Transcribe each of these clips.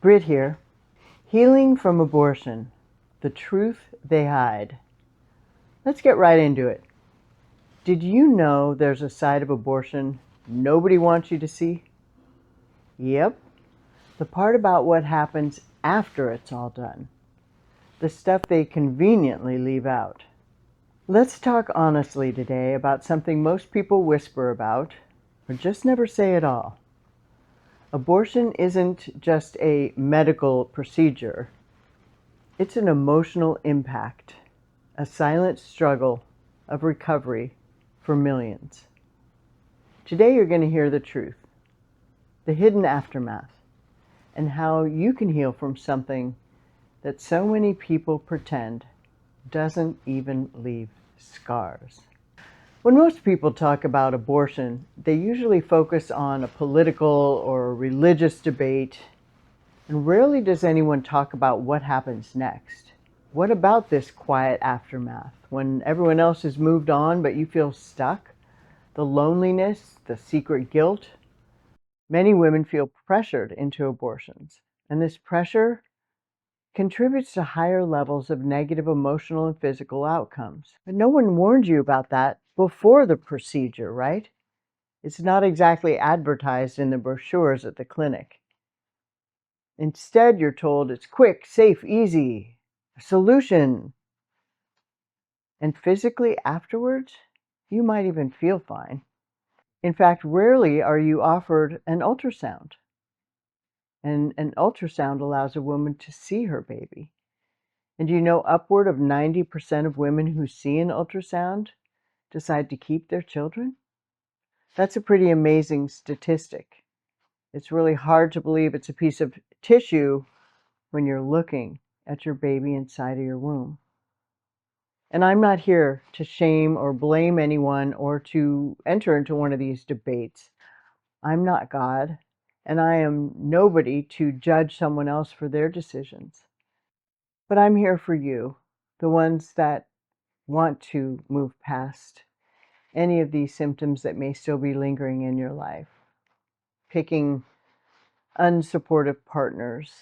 Britt here. Healing from abortion. The truth they hide. Let's get right into it. Did you know there's a side of abortion nobody wants you to see? Yep. The part about what happens after it's all done. The stuff they conveniently leave out. Let's talk honestly today about something most people whisper about, or just never say at all. Abortion isn't just a medical procedure. It's an emotional impact, a silent struggle of recovery for millions. Today you're going to hear the truth, the hidden aftermath, and how you can heal from something that so many people pretend doesn't even leave scars. When most people talk about abortion, they usually focus on a political or religious debate, and rarely does anyone talk about what happens next. What about this quiet aftermath, when everyone else has moved on but you feel stuck? The loneliness, the secret guilt. Many women feel pressured into abortions, and this pressure contributes to higher levels of negative emotional and physical outcomes. But no one warned you about that before the procedure, right? It's not exactly advertised in the brochures at the clinic. Instead, you're told it's quick, safe, easy, a solution. And physically afterwards, you might even feel fine. In fact, rarely are you offered an ultrasound. And an ultrasound allows a woman to see her baby. And do you know upward of 90% of women who see an ultrasound decide to keep their children? That's a pretty amazing statistic. It's really hard to believe it's a piece of tissue when you're looking at your baby inside of your womb. And I'm not here to shame or blame anyone or to enter into one of these debates. I'm not God, and I am nobody to judge someone else for their decisions. But I'm here for you, the ones that want to move past any of these symptoms that may still be lingering in your life. Picking unsupportive partners,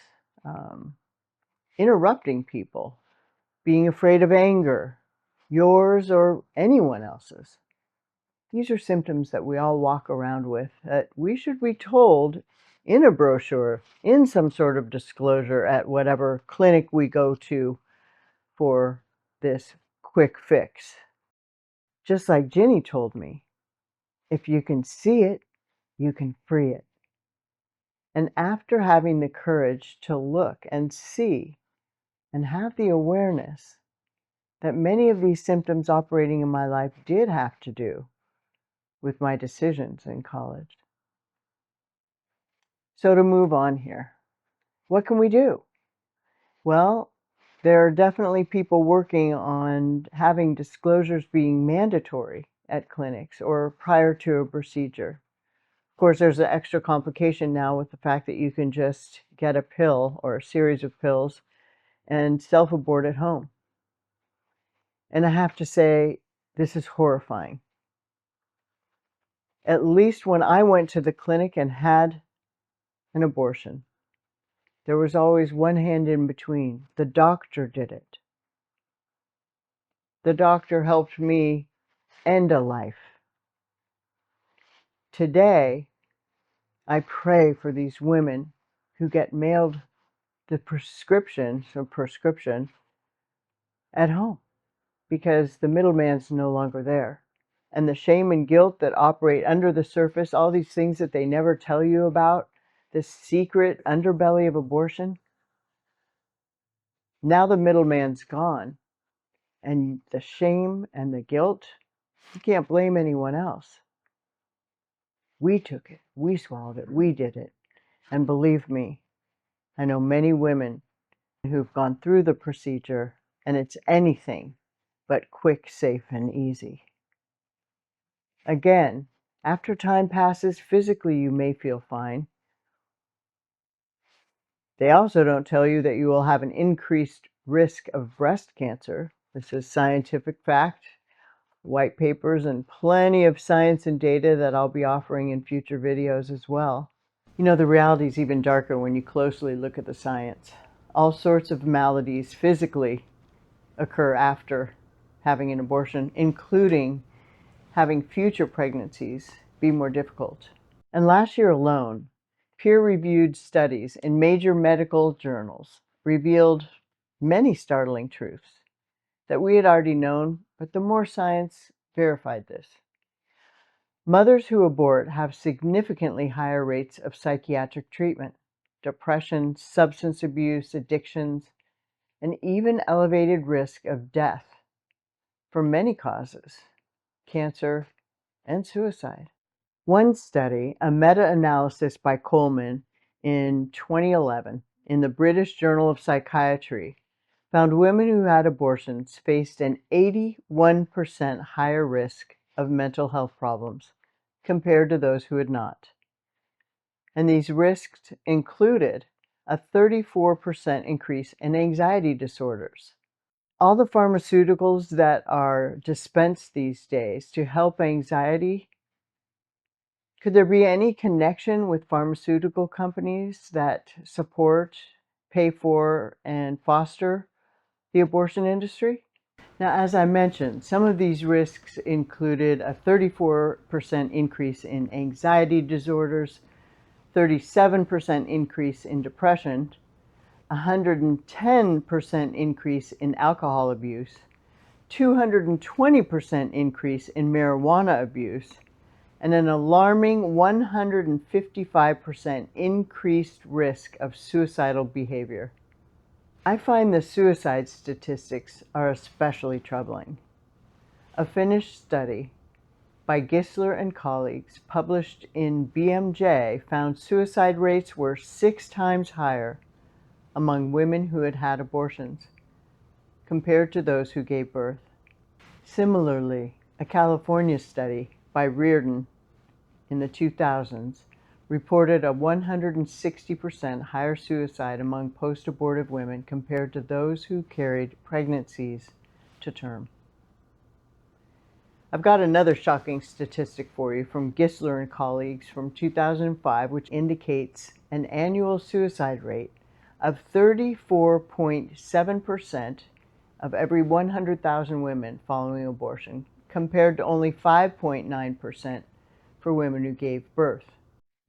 interrupting people, being afraid of anger, yours or anyone else's. These are symptoms that we all walk around with that we should be told in a brochure, in some sort of disclosure at whatever clinic we go to for this quick fix. Just like Ginny told me, if you can see it, you can free it. And after having the courage to look and see and have the awareness that many of these symptoms operating in my life did have to do with my decisions in college. So to move on here, what can we do? Well, there are definitely people working on having disclosures being mandatory at clinics or prior to a procedure. Of course, there's an extra complication now with the fact that you can just get a pill or a series of pills and self-abort at home. And I have to say, this is horrifying. At least when I went to the clinic and had an abortion, there was always one hand in between. The doctor did it. The doctor helped me end a life. Today, I pray for these women who get mailed the prescription at home because the middleman's no longer there. And the shame and guilt that operate under the surface, all these things that they never tell you about, this secret underbelly of abortion, now the middleman's gone. And the shame and the guilt, you can't blame anyone else. We took it, we swallowed it, we did it. And believe me, I know many women who've gone through the procedure, and it's anything but quick, safe, and easy. Again, after time passes, physically you may feel fine. They also don't tell you that you will have an increased risk of breast cancer. This is scientific fact, white papers, and plenty of science and data that I'll be offering in future videos as well. You know, the reality is even darker when you closely look at the science. All sorts of maladies physically occur after having an abortion, including having future pregnancies be more difficult. And last year alone, peer-reviewed studies in major medical journals revealed many startling truths that we had already known, but the more science verified this. Mothers who abort have significantly higher rates of psychiatric treatment, depression, substance abuse, addictions, and even elevated risk of death from many causes, cancer and suicide. One study, a meta-analysis by Coleman in 2011 in the British Journal of Psychiatry, found women who had abortions faced an 81% higher risk of mental health problems compared to those who had not. And these risks included a 34% increase in anxiety disorders. All the pharmaceuticals that are dispensed these days to help anxiety, could there be any connection with pharmaceutical companies that support, pay for, and foster the abortion industry? Now, as I mentioned, some of these risks included a 34% increase in anxiety disorders, 37% increase in depression, 110% increase in alcohol abuse, 220% increase in marijuana abuse, and an alarming 155% increased risk of suicidal behavior. I find the suicide statistics are especially troubling. A Finnish study by Gisler and colleagues published in BMJ found suicide rates were 6 times higher among women who had had abortions compared to those who gave birth. Similarly, a California study by Reardon in the 2000s reported a 160% higher suicide among post-abortive women compared to those who carried pregnancies to term. I've got another shocking statistic for you from Gisler and colleagues from 2005, which indicates an annual suicide rate of 34.7% of every 100,000 women following abortion, compared to only 5.9% for women who gave birth.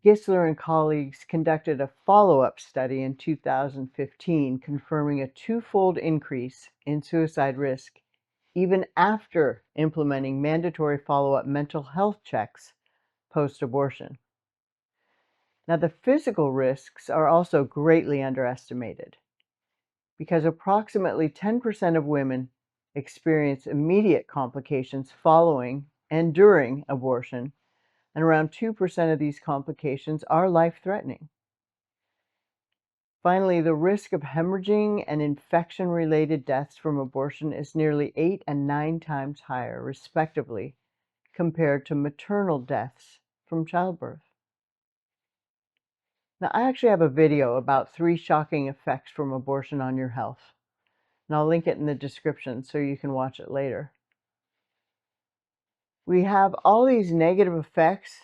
Gisler and colleagues conducted a follow-up study in 2015 confirming a twofold increase in suicide risk even after implementing mandatory follow-up mental health checks post-abortion. Now, the physical risks are also greatly underestimated because approximately 10% of women experience immediate complications following and during abortion, and around 2% of these complications are life-threatening. Finally, the risk of hemorrhaging and infection-related deaths from abortion is nearly 8 and 9 times higher, respectively, compared to maternal deaths from childbirth. Now, I actually have a video about 3 shocking effects from abortion on your health, and I'll link it in the description so you can watch it later. We have all these negative effects,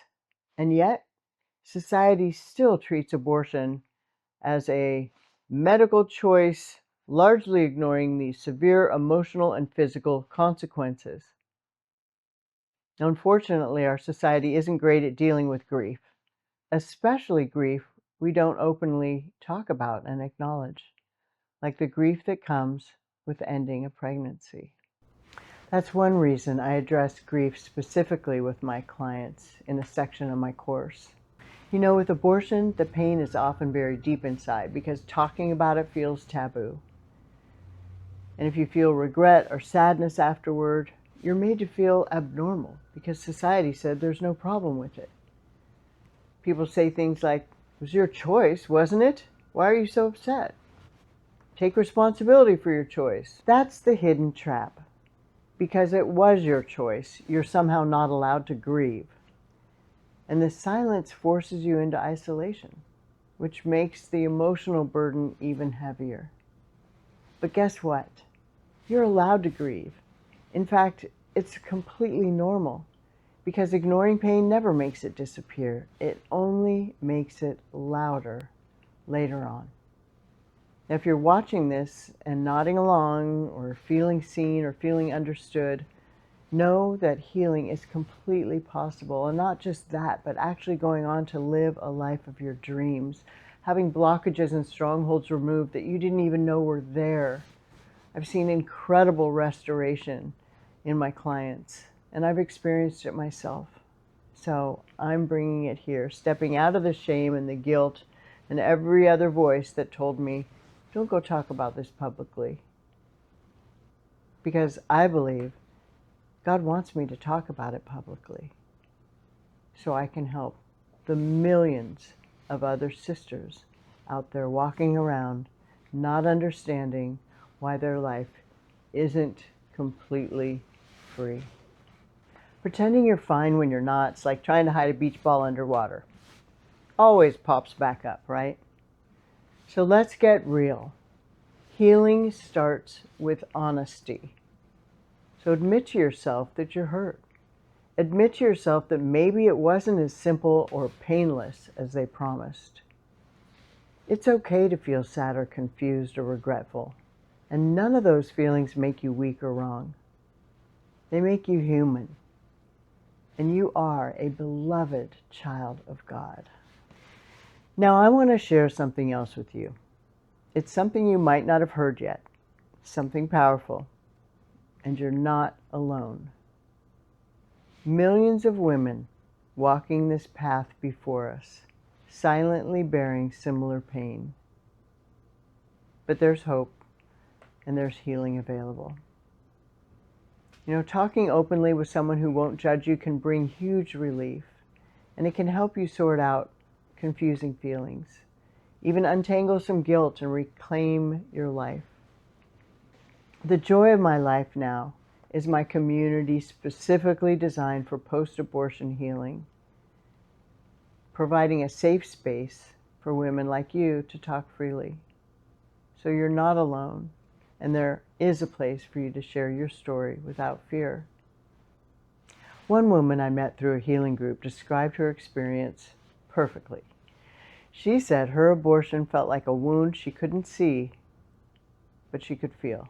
and yet society still treats abortion as a medical choice, largely ignoring the severe emotional and physical consequences. Now, unfortunately, our society isn't great at dealing with grief, especially grief we don't openly talk about and acknowledge, like the grief that comes with ending a pregnancy. That's one reason I address grief specifically with my clients in a section of my course. You know, with abortion, the pain is often very deep inside because talking about it feels taboo. And if you feel regret or sadness afterward, you're made to feel abnormal because society said there's no problem with it. People say things like, "It was your choice, wasn't it? Why are you so upset? Take responsibility for your choice." That's the hidden trap. Because it was your choice, you're somehow not allowed to grieve. And the silence forces you into isolation, which makes the emotional burden even heavier. But guess what? You're allowed to grieve. In fact, it's completely normal. because ignoring pain never makes it disappear. It only makes it louder later on. Now, if you're watching this and nodding along or feeling seen or feeling understood, know that healing is completely possible. And not just that, but actually going on to live a life of your dreams, having blockages and strongholds removed that you didn't even know were there. I've seen incredible restoration in my clients, and I've experienced it myself. So I'm bringing it here, stepping out of the shame and the guilt and every other voice that told me, don't go talk about this publicly. Because I believe God wants me to talk about it publicly so I can help the millions of other sisters out there walking around not understanding why their life isn't completely free. Pretending you're fine when you're not, it's like trying to hide a beach ball underwater. Always pops back up, right? So let's get real. Healing starts with honesty. So admit to yourself that you're hurt. Admit to yourself that maybe it wasn't as simple or painless as they promised. It's okay to feel sad or confused or regretful, and none of those feelings make you weak or wrong. They make you human, and you are a beloved child of God. Now I want to share something else with you. It's something you might not have heard yet, something powerful, and you're not alone. Millions of women walking this path before us, silently bearing similar pain. But there's hope, and there's healing available. You know, talking openly with someone who won't judge you can bring huge relief, and it can help you sort out confusing feelings, even untangle some guilt and reclaim your life. The joy of my life now is my community specifically designed for post-abortion healing, providing a safe space for women like you to talk freely. So you're not alone, and there is a place for you to share your story without fear. One woman I met through a healing group described her experience perfectly. She said her abortion felt like a wound she couldn't see, but she could feel.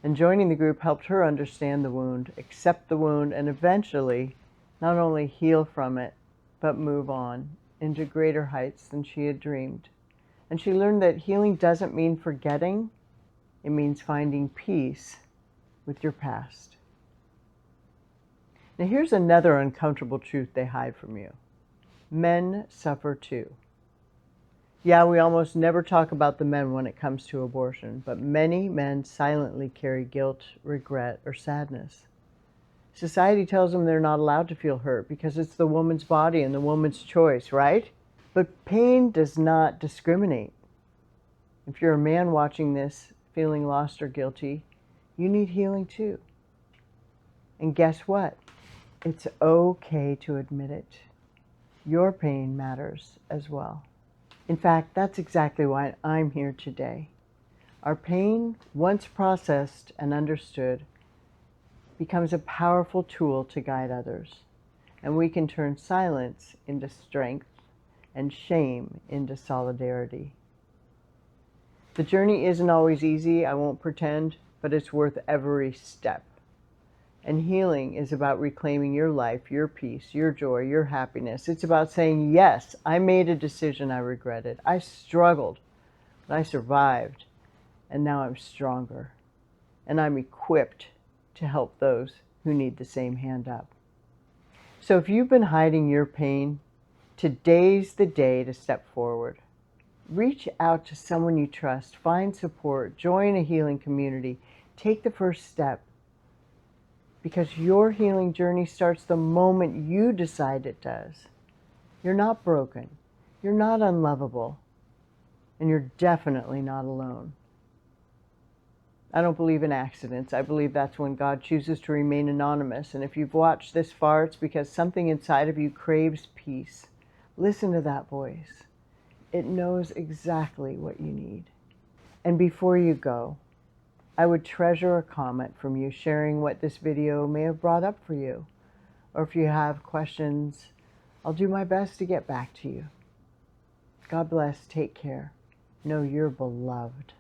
And joining the group helped her understand the wound, accept the wound, and eventually not only heal from it, but move on into greater heights than she had dreamed. And she learned that healing doesn't mean forgetting, it means finding peace with your past. Now here's another uncomfortable truth they hide from you. Men suffer too. Yeah, we almost never talk about the men when it comes to abortion, but many men silently carry guilt, regret, or sadness. Society tells them they're not allowed to feel hurt because it's the woman's body and the woman's choice, right? But pain does not discriminate. If you're a man watching this, feeling lost or guilty, you need healing too. And guess what? It's okay to admit it. Your pain matters as well. In fact, that's exactly why I'm here today. Our pain, once processed and understood, becomes a powerful tool to guide others. And we can turn silence into strength and shame into solidarity. The journey isn't always easy, I won't pretend, but it's worth every step. And healing is about reclaiming your life, your peace, your joy, your happiness. It's about saying, yes, I made a decision I regretted. I struggled, but I survived. And now I'm stronger. And I'm equipped to help those who need the same hand up. So if you've been hiding your pain, today's the day to step forward. Reach out to someone you trust, find support, join a healing community, take the first step. Because your healing journey starts the moment you decide it does. You're not broken, you're not unlovable, and you're definitely not alone. I don't believe in accidents. I believe that's when God chooses to remain anonymous. And if you've watched this far, it's because something inside of you craves peace. Listen to that voice. It knows exactly what you need. And before you go, I would treasure a comment from you sharing what this video may have brought up for you. or if you have questions, I'll do my best to get back to you. God bless. Take care. Know you're beloved.